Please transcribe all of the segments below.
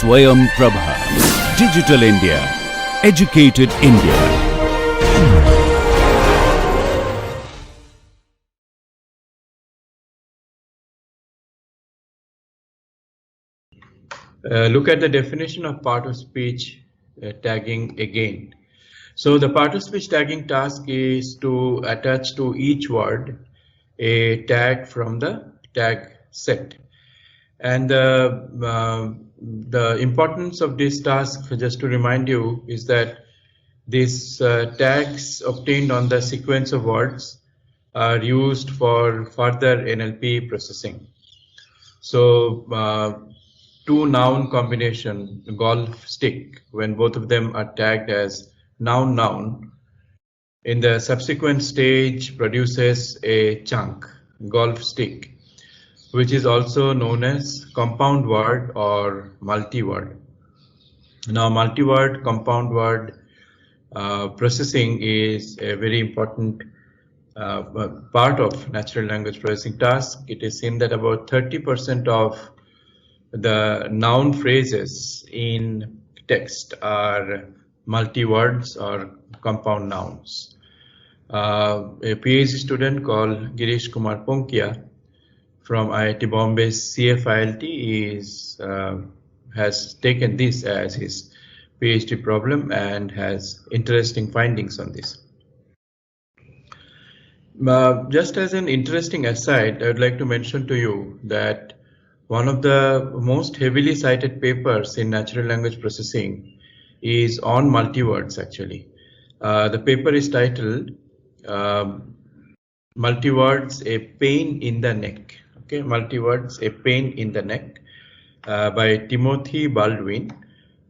Swayam Prabha. Digital India. Educated India. Look at the definition of part of speech tagging again. So the part of speech tagging task is to attach to each word a tag from the tag set. And the importance of this task, just to remind you, is that these tags obtained on the sequence of words are used for further NLP processing. So two noun combination, golf stick, when both of them are tagged as noun, in the subsequent stage produces a chunk, golf stick, which is also known as compound word or multi-word. Now, multi-word, compound word processing is a very important part of natural language processing task. It is seen that about 30% of the noun phrases in text are multi-words or compound nouns. A PhD student called Girish Kumar Ponkia from IIT Bombay's CFILT has taken this as his PhD problem and has interesting findings on this. Just as an interesting aside, I would like to mention to you that one of the most heavily cited papers in natural language processing is on multi-words actually. The paper is titled Multi-words, a pain in the neck. Okay, multi-words, a pain in the neck by Timothy Baldwin.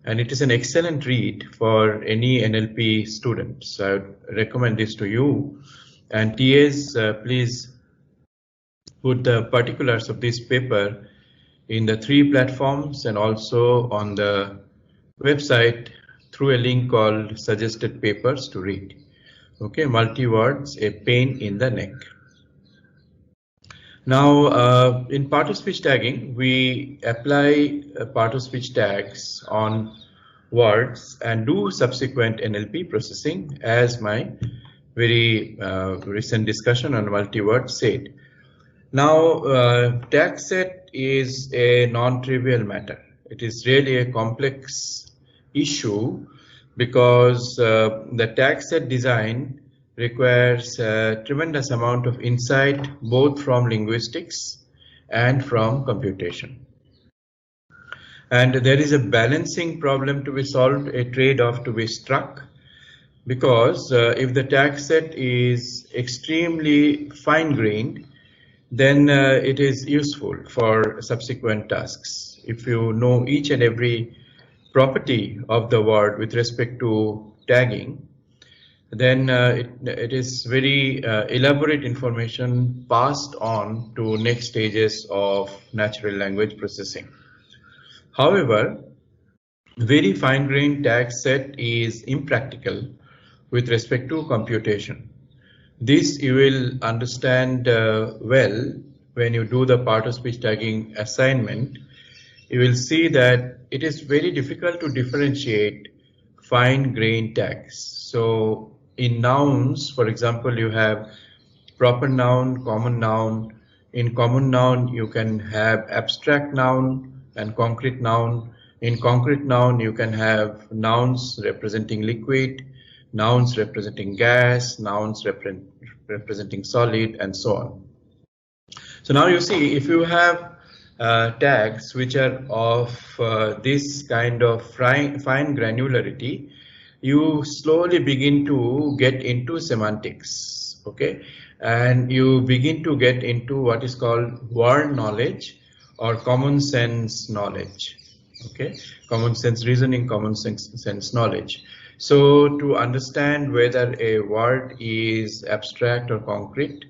And it is an excellent read for any NLP students. So I would recommend this to you. And TAs, please put the particulars of this paper in the 3 platforms and also on the website through a link called suggested papers to read. Okay, multi-words, a pain in the neck. Now, in part of speech tagging, we apply part of speech tags on words and do subsequent NLP processing, as my very recent discussion on multi-word said. Now, tag set is a non-trivial matter. It is really a complex issue because the tag set design requires a tremendous amount of insight both from linguistics and from computation. And there is a balancing problem to be solved, a trade-off to be struck, because if the tag set is extremely fine-grained, then it is useful for subsequent tasks. If you know each and every property of the word with respect to tagging, then it is very elaborate information passed on to next stages of natural language processing. However, very fine-grained tag set is impractical with respect to computation. This you will understand well when you do the part of speech tagging assignment. You will see that it is very difficult to differentiate fine-grained tags. So in nouns, for example, you have proper noun, common noun. In common noun, you can have abstract noun and concrete noun. In concrete noun, you can have nouns representing liquid, nouns representing gas, nouns representing solid, and so on. So now you see, if you have tags which are of this kind of fine granularity, you slowly begin to get into semantics, okay? And you begin to get into what is called word knowledge or common sense knowledge, okay? Common sense reasoning, common sense knowledge. So to understand whether a word is abstract or concrete,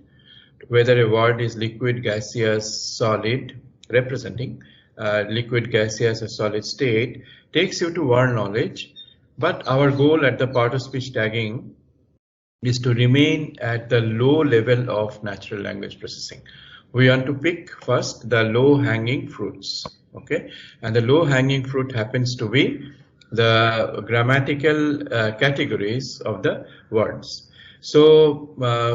whether a word is liquid, gaseous, solid, representing liquid, gaseous, or solid state, takes you to word knowledge. But our goal at the part of speech tagging is to remain at the low level of natural language processing. we want to pick first the low hanging fruits. Okay, and the low hanging fruit happens to be the grammatical categories of the words. So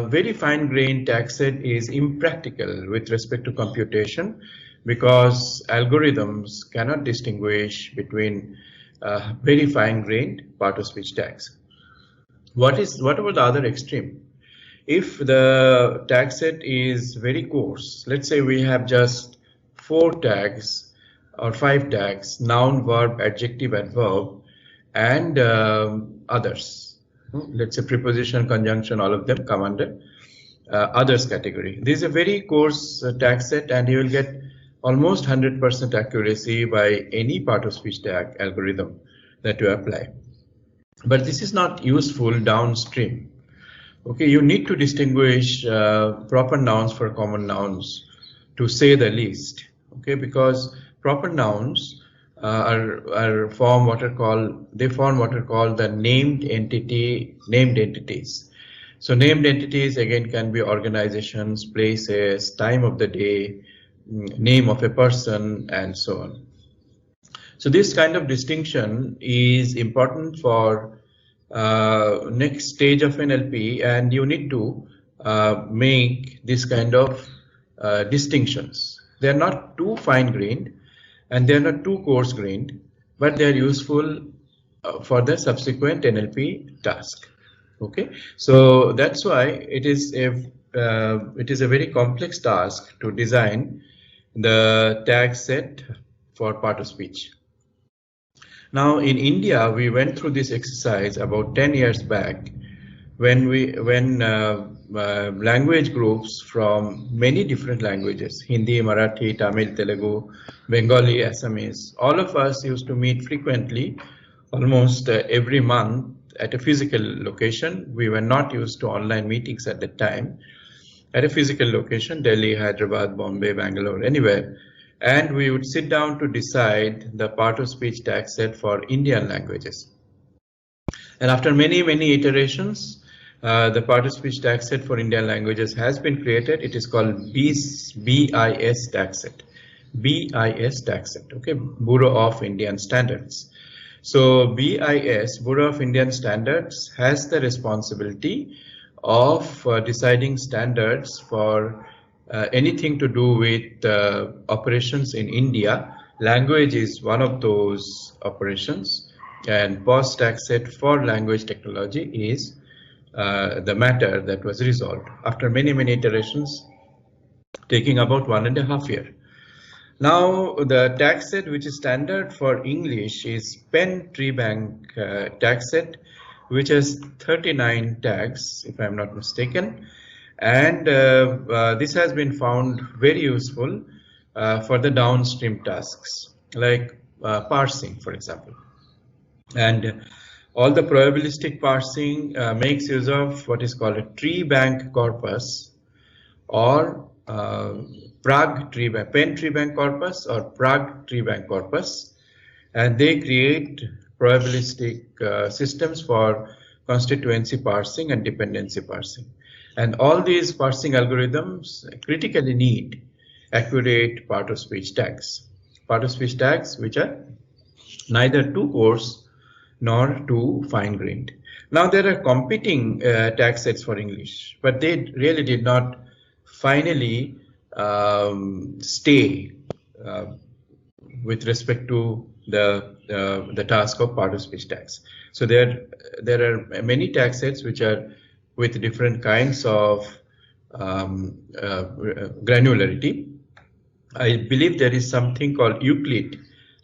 very fine grained tag set is impractical with respect to computation, because algorithms cannot distinguish between very fine grained part of speech tags. What about the other extreme? If the tag set is very coarse, let's say we have just 4 tags or 5 tags, noun, verb, adjective, adverb, and others. Let's say preposition, conjunction, all of them come under others category. This is a very coarse tag set, and you will get almost 100% accuracy by any part of speech tag algorithm that you apply. But this is not useful downstream. Okay, you need to distinguish proper nouns for common nouns, to say the least. Okay, because proper nouns form what are called the named entities. So named entities again can be organizations, places, time of the day, name of a person, and so on. So this kind of distinction is important for next stage of NLP, and you need to make this kind of distinctions. They are not too fine grained and they are not too coarse grained, but they are useful for the subsequent NLP task. Okay, so that's why it is a very complex task to design the tag set for part of speech. Now in India, we went through this exercise about 10 years back when language groups from many different languages, Hindi, Marathi, Tamil, Telugu, Bengali, Assamese, all of us used to meet frequently, almost every month at a physical location. We were not used to online meetings at that time. At a physical location, Delhi, Hyderabad, Bombay, Bangalore, anywhere. And we would sit down to decide the part of speech tag set for Indian languages. And after many iterations, the part of speech tag set for Indian languages has been created. It is called BIS tag set. BIS tag set, okay, Bureau of Indian Standards. So BIS, Bureau of Indian Standards, has the responsibility of deciding standards for anything to do with operations in India. Language is one of those operations, and POS tag set for language technology is the matter that was resolved after many iterations, taking about 1.5 years. Now the tag set which is standard for English is Penn Treebank tag set, which has 39 tags, if I am not mistaken. And this has been found very useful for the downstream tasks like parsing, for example. And all the probabilistic parsing makes use of what is called a tree bank corpus, or Prague tree bank, Penn tree bank corpus, or Prague tree bank corpus, and they create probabilistic systems for constituency parsing and dependency parsing. And all these parsing algorithms critically need accurate part of speech tags. Part of speech tags which are neither too coarse nor too fine grained. Now there are competing tag sets for English, but they really did not finally stay with respect to the task of part of speech tags. So there are many tag sets which are with different kinds of granularity. I believe there is something called Euclid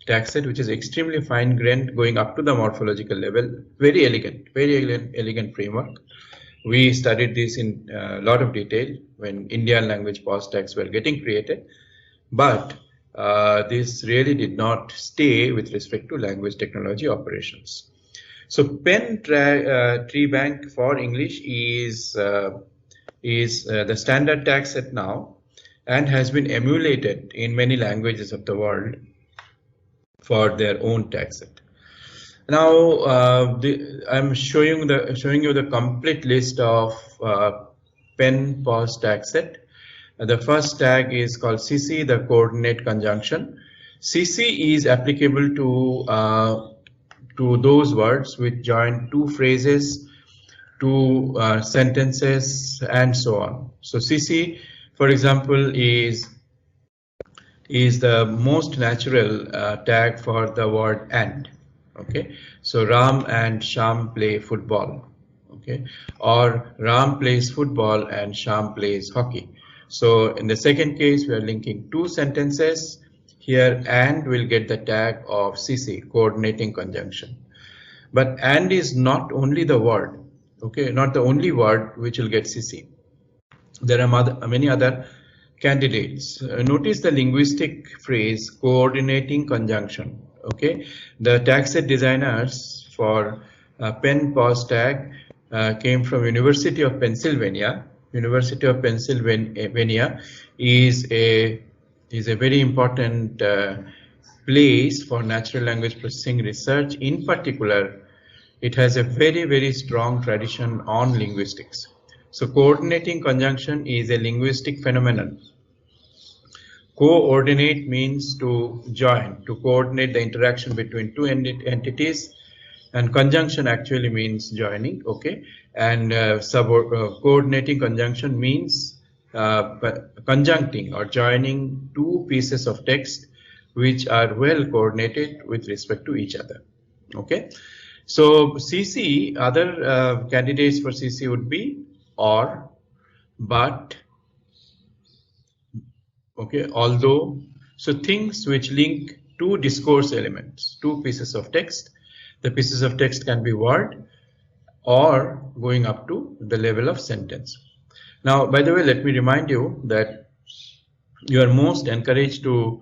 tag set, which is extremely fine grained, going up to the morphological level. Very elegant framework. We studied this in a lot of detail when Indian language POS tags were getting created, but this really did not stay with respect to language technology operations. So Penn tree bank for English is the standard tag set now, and has been emulated in many languages of the world for their own tag set. Now I'm showing you the complete list of Penn POS tag set. The first tag is called CC, the coordinate conjunction. CC is applicable to those words which join two phrases, two sentences, and so on. So CC, for example, is the most natural tag for the word and. Okay, so Ram and Sham play football. Okay, or Ram plays football and Sham plays hockey. So in the second case, we are linking two sentences. Here and will get the tag of CC, coordinating conjunction. But and is not only the word, okay, not the only word which will get CC. There are many other candidates. Notice the linguistic phrase coordinating conjunction. Okay, the tag set designers for pen pause tag came from University of Pennsylvania. University of Pennsylvania is a very important place for natural language processing research. In particular, it has a very strong tradition on linguistics. So coordinating conjunction is a linguistic phenomenon. Coordinate means to join, to coordinate the interaction between two entities, and conjunction actually means joining. Okay, and coordinating conjunction means conjuncting or joining two pieces of text which are well coordinated with respect to each other. Okay, so CC, other candidates for CC would be or, but, okay, although. So things which link two discourse elements, two pieces of text. The pieces of text can be word or going up to the level of sentence. Now, by the way, let me remind you that you are most encouraged to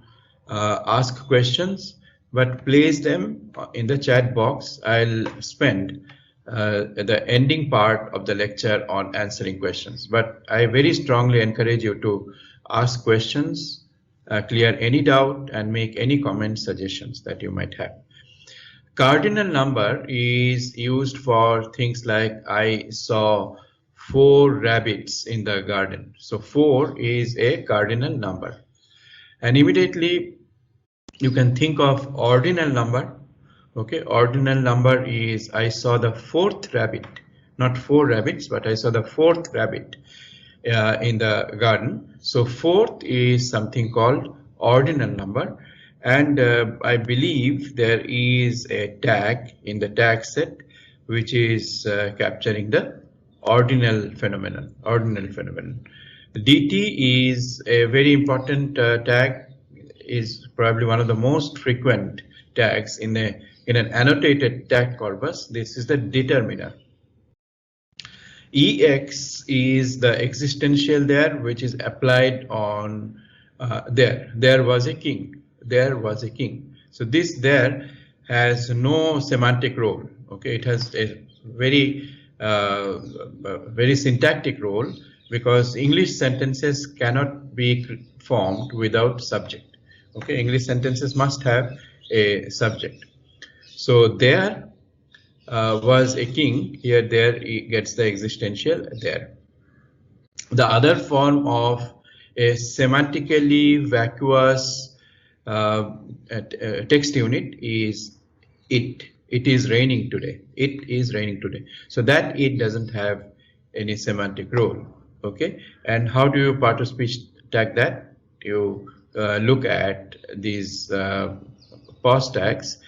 ask questions, but place them in the chat box. I'll spend the ending part of the lecture on answering questions, but I very strongly encourage you to ask questions, clear any doubt, and make any comments, suggestions that you might have. Cardinal number is used for things like I saw 4 rabbits in the garden. So 4 is a cardinal number. And immediately you can think of ordinal number. Okay, ordinal number is I saw the 4th rabbit, not 4 rabbits, but I saw the 4th rabbit in the garden. So 4th is something called ordinal number. And I believe there is a tag in the tag set which is capturing the ordinal phenomenon. DT is a very important tag, is probably one of the most frequent tags in an annotated tag corpus. This is the determiner. EX is the existential there, which is applied on there was a king. There was a king. So this there has no semantic role. Okay, it has a very syntactic role, because English sentences cannot be formed without subject. Okay, English sentences must have a subject. So there was a king. Here there gets the existential there. The other form of a semantically vacuous text unit is it. It is raining today. It is raining today. So that it doesn't have any semantic role. Okay, and how do you part of speech tag that? You look at these pause tags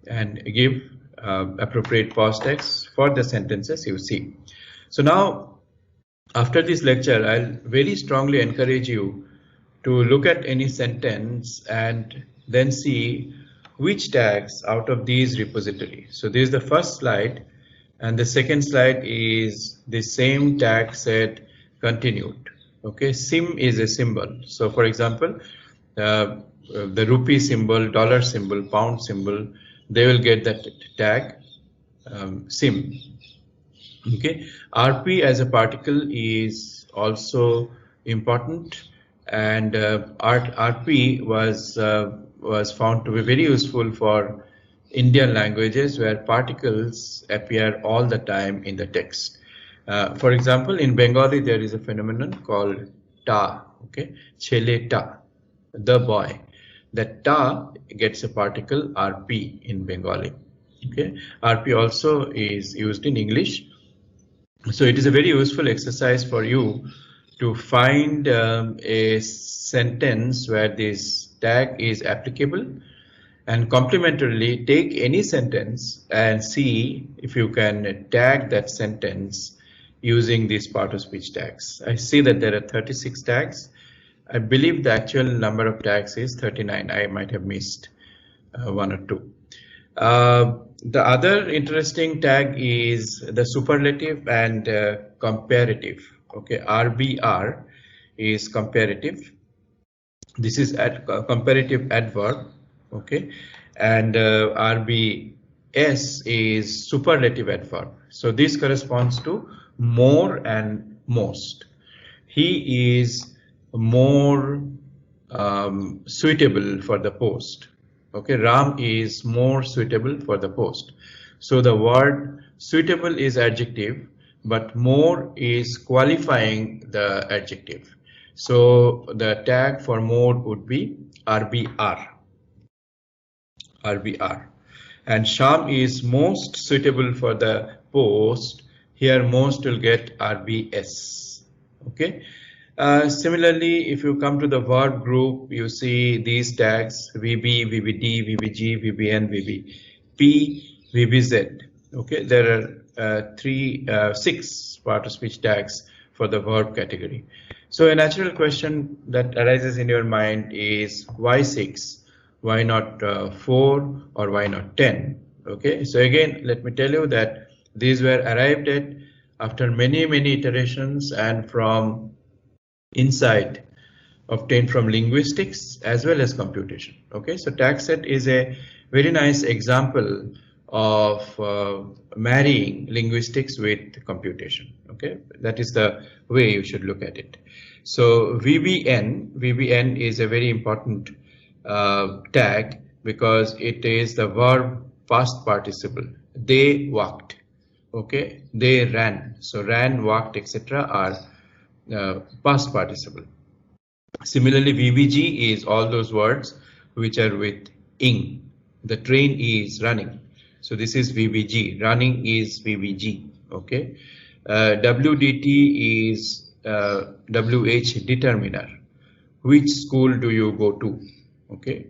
and give appropriate pause tags for the sentences you see. So now, after this lecture, I'll very strongly encourage you to look at any sentence and then see which tags out of these repository. So this is the first slide, and the second slide is the same tag set continued. Okay, sim is a symbol. So for example, the rupee symbol, dollar symbol, pound symbol, they will get that tag sim. Okay, RP as a particle is also important, and RP was found to be very useful for Indian languages where particles appear all the time in the text. For example, in Bengali there is a phenomenon called ta. Okay, Cheleta, the boy. That ta gets a particle rp in Bengali. Okay, rp also is used in English. So it is a very useful exercise for you to find a sentence where this tag is applicable, and complementarily take any sentence and see if you can tag that sentence using these part of speech tags. I see that there are 36 tags. I believe the actual number of tags is 39. I might have missed one or two. The other interesting tag is the superlative and comparative. Okay, RBR is comparative. This is comparative adverb. Okay, and RBS is superlative adverb. So this corresponds to more and most. He is more suitable for the post. Okay, Ram is more suitable for the post. So the word suitable is adjective, but more is qualifying the adjective. So the tag for more would be RBR. RBR. And Sham is most suitable for the post. Here most will get RBS. Okay. Similarly, if you come to the verb group, you see these tags VB, VBD, VBG, VBN, VBP, VBZ. Okay, there are 6 part of speech tags for the verb category. So a natural question that arises in your mind is why 6? Why not 4 or why not 10? Okay, so again, let me tell you that these were arrived at after many iterations and from insight obtained from linguistics as well as computation. Okay, so tag set is a very nice example of marrying linguistics with computation. Okay, that is the way you should look at it. So VBN is a very important tag because it is the verb past participle. They walked. Okay, they ran. So ran, walked, etc. are past participle. Similarly, VBG is all those words which are with ing. The train is running. So this is VBG. Running is VBG. Okay. WDT is WH determiner. Which school do you go to? Okay.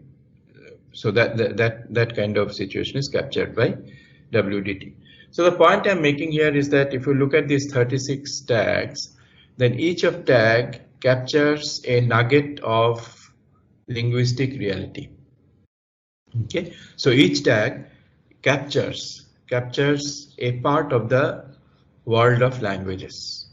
So that kind of situation is captured by WDT. So the point I'm making here is that if you look at these 36 tags, then each of tag captures a nugget of linguistic reality. Okay, so each tag captures a part of the world of languages.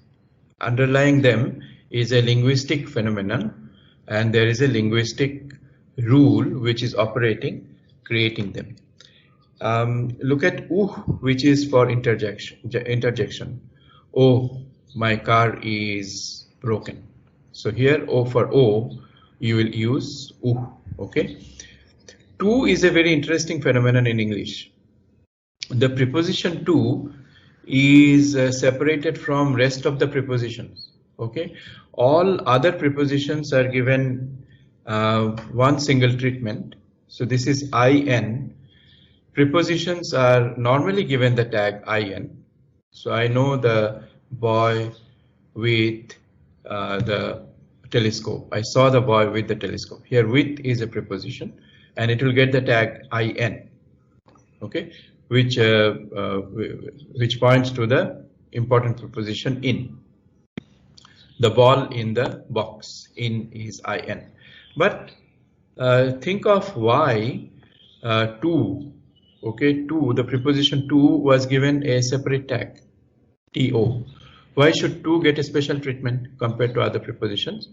Underlying them is a linguistic phenomenon, and there is a linguistic rule which is operating, creating them. Look at which is for interjection. Oh, my car is broken. So here O for O, you will use okay. To is a very interesting phenomenon in English. The preposition to is separated from rest of the prepositions. Okay, all other prepositions are given one single treatment. So this is IN. Prepositions are normally given the tag IN. So I know the boy with the telescope. I saw the boy with the telescope. Here with is a preposition and it will get the tag IN. Okay, which points to the important preposition in. The ball in the box, in is IN. But think of why to. Okay, to, the preposition to was given a separate tag, TO. Why should to get a special treatment compared to other prepositions?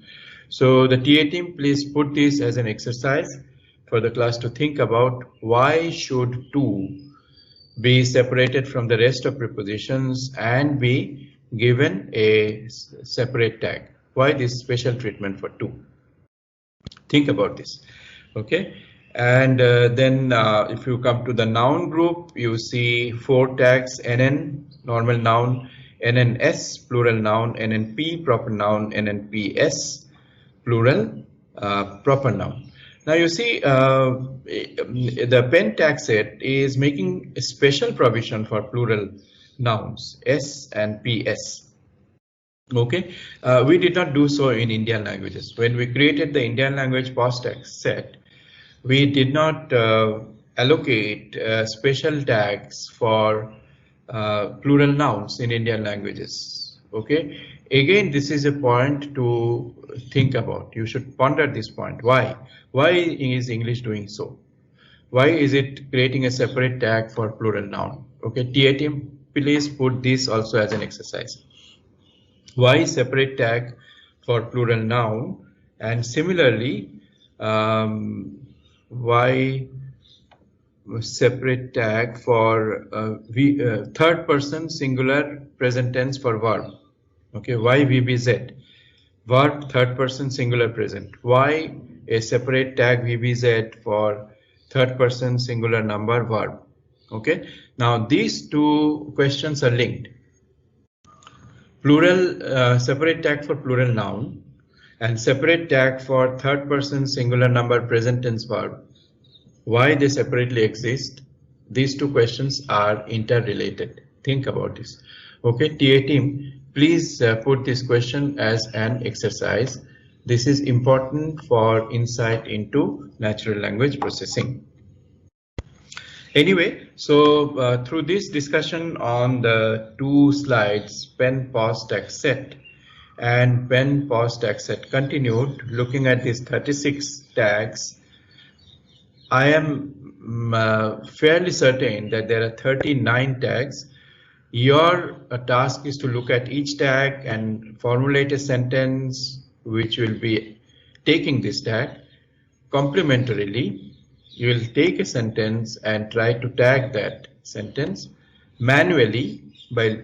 So the TA team, please put this as an exercise for the class to think about why should to be separated from the rest of prepositions and be given a separate tag. Why this special treatment for to? Think about this. Okay. And then if you come to the noun group, you see 4 tags: NN, normal noun, NNS, plural noun, NNP, proper noun, NNPS, plural proper noun. Now you see the pen tag set is making a special provision for plural nouns S and PS. Okay, we did not do so in Indian languages. When we created the Indian language POS tag set, we did not allocate special tags for plural nouns in Indian languages. Okay, again, this is a point to think about. You should ponder this point. Why is English doing so? Why is it creating a separate tag for plural noun? Okay, TA team, please put this also as an exercise. Why separate tag for plural noun? And similarly, why separate tag for third person singular present tense for verb? Okay, why VBZ? Verb third person singular present. Why a separate tag VBZ for third person singular number verb? Okay, now these two questions are linked. Plural separate tag for plural noun and separate tag for third person singular number present tense verb. Why they separately exist? These two questions are interrelated. Think about this. Okay, TA team, please put this question as an exercise. This is important for insight into natural language processing. Anyway, so through this discussion on the two slides, pen POS tag set and pen POS tag set continued, looking at these 36 tags, I am fairly certain that there are 39 tags. Your task is to look at each tag and formulate a sentence which will be taking this tag. Complementarily, you will take a sentence and try to tag that sentence manually by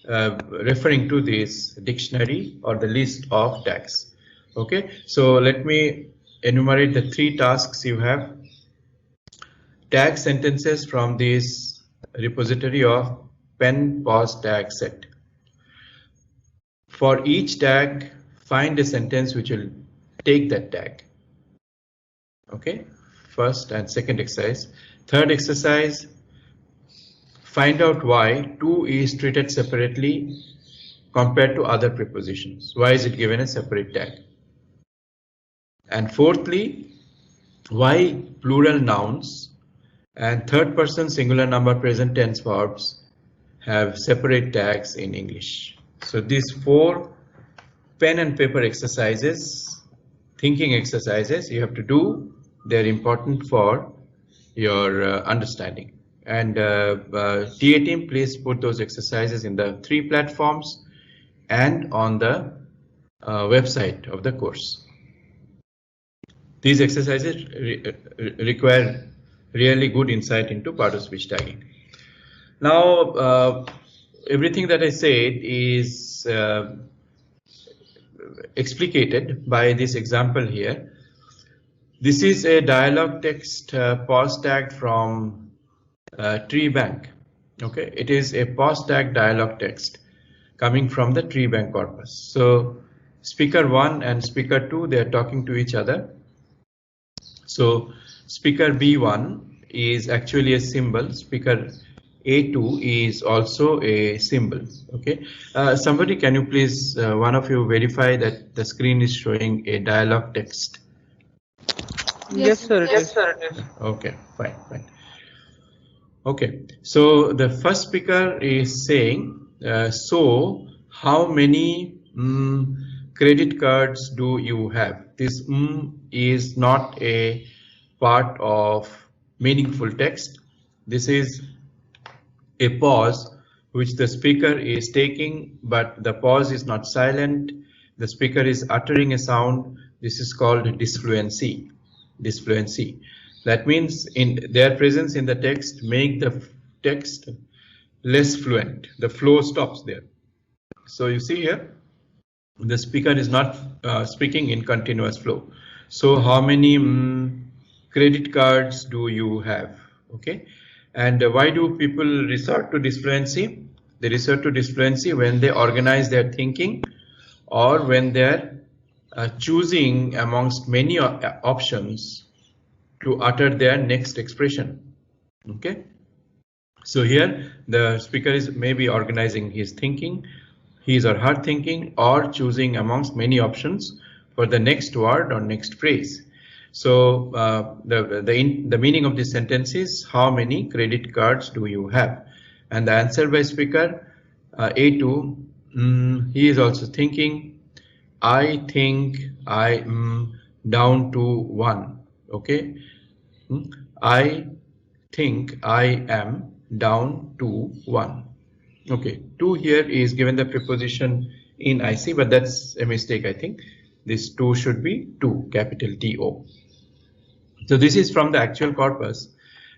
referring to this dictionary or the list of tags. Okay, so let me enumerate the three tasks you have. Tag sentences from this repository of pen POS tag set. For each tag, find a sentence which will take that tag. Okay, first and second exercise. Third exercise, find out why to is treated separately compared to other prepositions. Why is it given a separate tag? And fourthly, why plural nouns and third person singular number present tense verbs have separate tags in English. So these four pen and paper exercises, thinking exercises you have to do. They're important for your understanding. And TA team, please put those exercises in the 3 platforms and on the website of the course. These exercises require really good insight into part of speech tagging. Now, everything that I said is explicated by this example here. This is a dialog text POS tag from Tree Bank. Okay, it is a POS tag dialog text coming from the Tree Bank corpus. So speaker 1 and speaker 2, they are talking to each other. So speaker B1 is actually a symbol. Speaker A2 is also a symbol. Okay, somebody, can you please, one of you, verify that the screen is showing a dialog text? Yes, sir. Yes, sir. Okay, fine. Okay, so the first speaker is saying, so how many credit cards do you have? This is not a part of meaningful text. This is a pause which the speaker is taking, but the pause is not silent. The speaker is uttering a sound. This is called disfluency. That means in their presence in the text make the text less fluent. The flow stops there. So you see here, the speaker is not speaking in continuous flow. So how many credit cards do you have? Okay, and why do people resort to disfluency? They resort to disfluency when they organize their thinking or when they're choosing amongst many options to utter their next expression. Okay, so here the speaker is maybe organizing his thinking, his or her thinking, or choosing amongst many options for the next word or next phrase. So the meaning of this sentence is, how many credit cards do you have? And the answer by speaker A2, he is also thinking, I think I am down to 1. Okay, I think I am down to 1. Okay, 2 here is given the preposition in IC, but that's a mistake. I think this 2 should be 2, capital T-O. So this is from the actual corpus,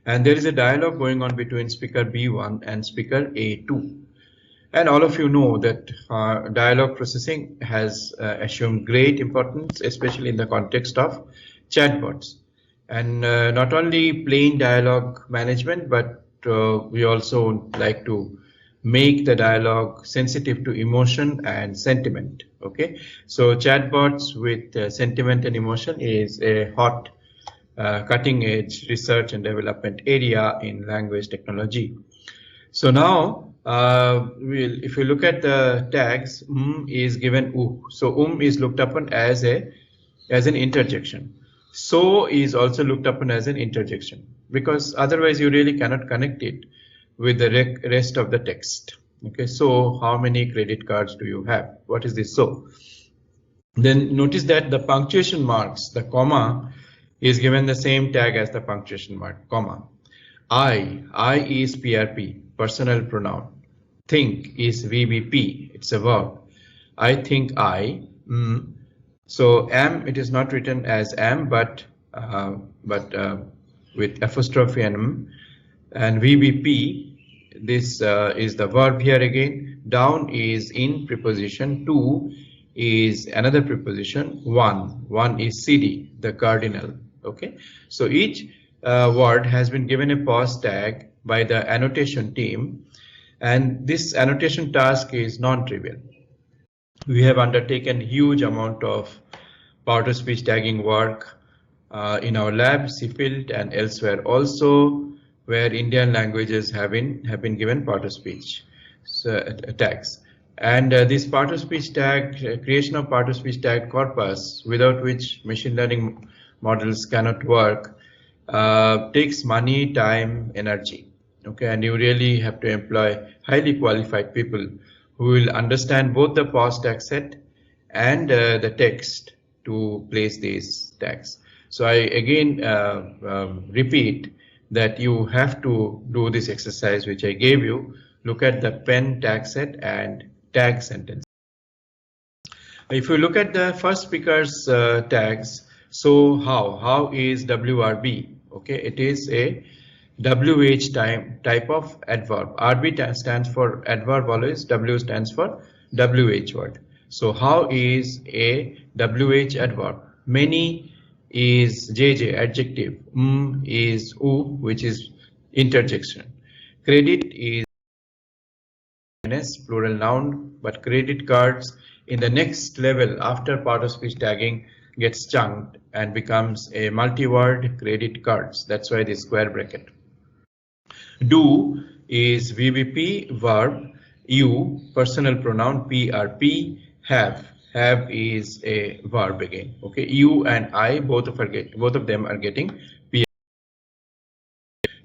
and there is a dialogue going on between speaker B1 and speaker A2. And all of you know that dialogue processing has assumed great importance, especially in the context of chatbots. And not only plain dialogue management, but we also like to make the dialogue sensitive to emotion and sentiment. Okay, so chatbots with sentiment and emotion is a hot cutting edge research and development area in language technology. So now if you look at the tags, is given u. So is looked upon as an interjection. So is also looked upon as an interjection, because otherwise you really cannot connect it with the rest of the text. Okay, so how many credit cards do you have? What is this so? Then notice that the punctuation marks, the comma, is given the same tag as the punctuation mark, comma. I is PRP, personal pronoun. Think is VBP, it's a verb. I think I. So am, it is not written as am, but with apostrophe and m. And VBP, this is the verb here again. Down is in preposition, to is another preposition, one is CD, the cardinal. Okay, so each word has been given a pause tag by the annotation team, and this annotation task is non-trivial. We have undertaken huge amount of power-to-speech tagging work in our lab, CFILT, and elsewhere also, where Indian languages have been given power-to-speech tags. And this power-to-speech tag, creation of power-to-speech tag corpus, without which machine learning models cannot work, takes money, time, energy. Okay, and you really have to employ highly qualified people who will understand both the pause tag set and the text to place these tags. So I again repeat that you have to do this exercise which I gave you. Look at the pen tag set and tag sentence. If you look at the first speaker's tags, so how is WRB? Okay, it is a WH type of adverb. RB stands for adverb always, W stands for WH word. So how is a WH adverb? Many is JJ adjective, is U, which is interjection. Credit is plural noun, but credit cards in the next level after power-to-speech tagging gets chunked and becomes a multi-word credit cards. That's why the square bracket. Do is VBP verb, you personal pronoun PRP, have is a verb again. Okay, you and I both of them are getting P.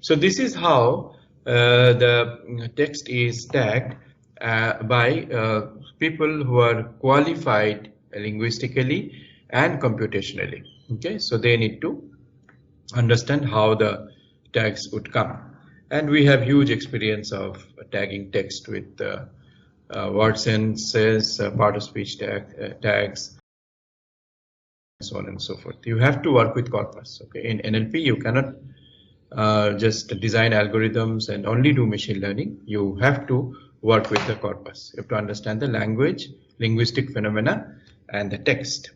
So this is how the text is tagged by people who are qualified linguistically and computationally. Okay, so they need to understand how the tags would come. And we have huge experience of tagging text with word senses, part-of-speech tags, and so on and so forth. You have to work with corpus. Okay, in NLP you cannot just design algorithms and only do machine learning. You have to work with the corpus. You have to understand the language, linguistic phenomena, and the text.